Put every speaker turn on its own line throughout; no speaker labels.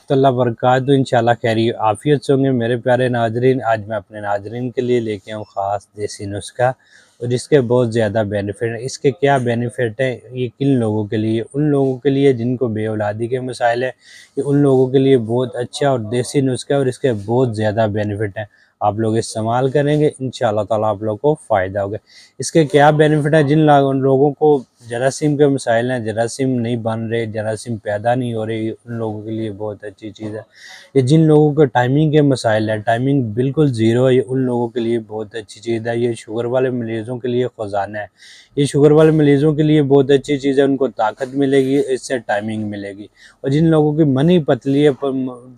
रहमतुल्लाह वबरकातुहू। इंशाल्लाह खैरियत आफ़ियत से होंगे मेरे प्यारे नाजरीन। आज मैं अपने नाजरीन के लिए लेके आऊँ ख़ास देसी नुस्खा और इसके बहुत ज़्यादा बेनिफिट हैं। इसके क्या बेनिफिट हैं, ये किन लोगों के लिए? उन लोगों के लिए जिनको बेऔलादी के मसाइल हैं, ये उन लोगों के लिए बहुत अच्छा और देसी नुस्खा है और इसके बहुत ज़्यादा बेनिफिट हैं। आप लोग इस्तेमाल करेंगे इंशाल्लाह ताला आप लोगों को फ़ायदा होगा। इसके क्या बेनिफिट है? जिन लोगों को जरासीम के मसाइल हैं, जरासीम नहीं बन रहे, जरासीम पैदा नहीं हो रही, उन लोगों के लिए बहुत अच्छी चीज़ है। ये जिन लोगों को टाइमिंग के मसाइल है, टाइमिंग बिल्कुल ज़ीरो है, ये उन लोगों के लिए बहुत अच्छी चीज़ है। ये शुगर वाले मरीज़ों के लिए ख़जाना है। ये शुगर वाले मरीज़ों के लिए बहुत अच्छी चीज़ है, उनको ताकत मिलेगी, इससे टाइमिंग मिलेगी। और जिन लोगों की मनी पतली है,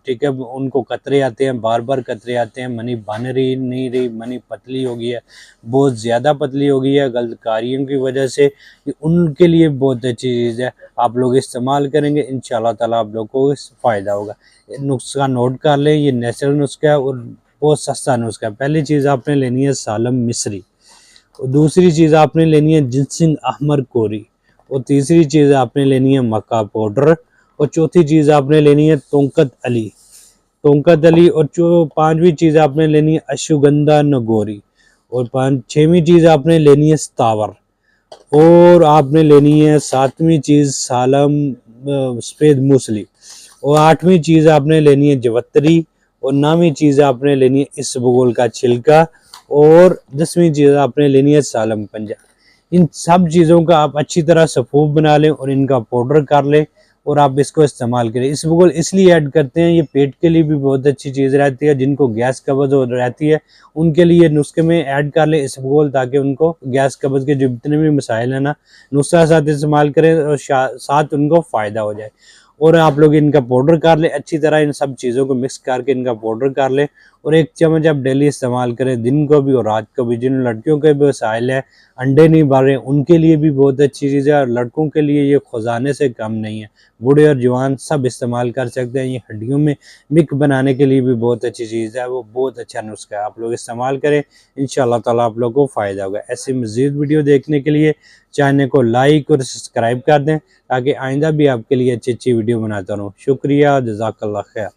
ठीक है, उनको कतरे आते हैं, बार बार कतरे आते हैं, मनी बन रही नहीं रही, मनी पतली हो गई है, बहुत ज़्यादा पतली हो गई है गलत कार्यों की वजह से, ये उनके लिए बहुत अच्छी चीज़ है। आप लोग इस्तेमाल करेंगे इंशाल्लाह ताला आप लोग को फ़ायदा होगा। नुस्खा नोट कर लें, ये नेचुरल नुस्खा है और बहुत सस्ता नुस्खा है। पहली चीज़ आपने लेनी है सालम मिस्री, और दूसरी चीज़ आपने लेनी है जिनसिंग अहमर कोरी, और तीसरी चीज़ आपने लेनी है मक्का पाउडर, और चौथी चीज़ आपने लेनी है तोंकत अली, और पांचवी चीज़ आपने लेनी है अश्वगंधा नगोरी, और छठवीं चीज़ आपने लेनी है स्तावर, और आपने लेनी है सातवीं चीज़ सालम सफ़ेद मूसली, और आठवीं चीज़ आपने लेनी है जवत्तरी, और नौवीं चीज़ आपने लेनी है इसबगोल का छिलका, और 10वीं चीज़ आपने लेनी है सालम पंजा। इन सब चीज़ों का आप अच्छी तरह सफूफ बना लें और इनका पाउडर कर लें और आप इसको इस्तेमाल करें। इसबगोल इसलिए ऐड करते हैं, ये पेट के लिए भी बहुत अच्छी चीज़ रहती है। जिनको गैस कब्ज़ हो रहती है उनके लिए नुस्खे में ऐड कर लें इसबगोल, ताकि उनको गैस कब्ज़ के जितने भी मसाइल हैं ना, नुस्खा साथ इस्तेमाल करें और साथ उनको फ़ायदा हो जाए। और आप लोग इनका पाउडर कर लें अच्छी तरह, इन सब चीज़ों को मिक्स करके इनका पाउडर कर लें और 1 चम्मच आप डेली इस्तेमाल करें, दिन को भी और रात को भी। जिन लड़कियों के भी मसाइल है, अंडे नहीं भर रहे, उनके लिए भी बहुत अच्छी चीज़ है, और लड़कों के लिए ये खजाने से कम नहीं है। बूढ़े और जवान सब इस्तेमाल कर सकते हैं। ये हड्डियों में मिक बनाने के लिए भी बहुत अच्छी चीज़ है, वो बहुत अच्छा नुस्खा है। आप लोग इस्तेमाल करें इंशाल्लाह ताला आप लोगों को फ़ायदा होगा। ऐसी मज़ीद वीडियो देखने के लिए चैनल को लाइक और सब्सक्राइब कर दें, ताकि आइंदा भी आपके लिए अच्छी अच्छी वीडियो बनाता रहूँ। शुक्रिया, जज़ाकल्लाह खैर।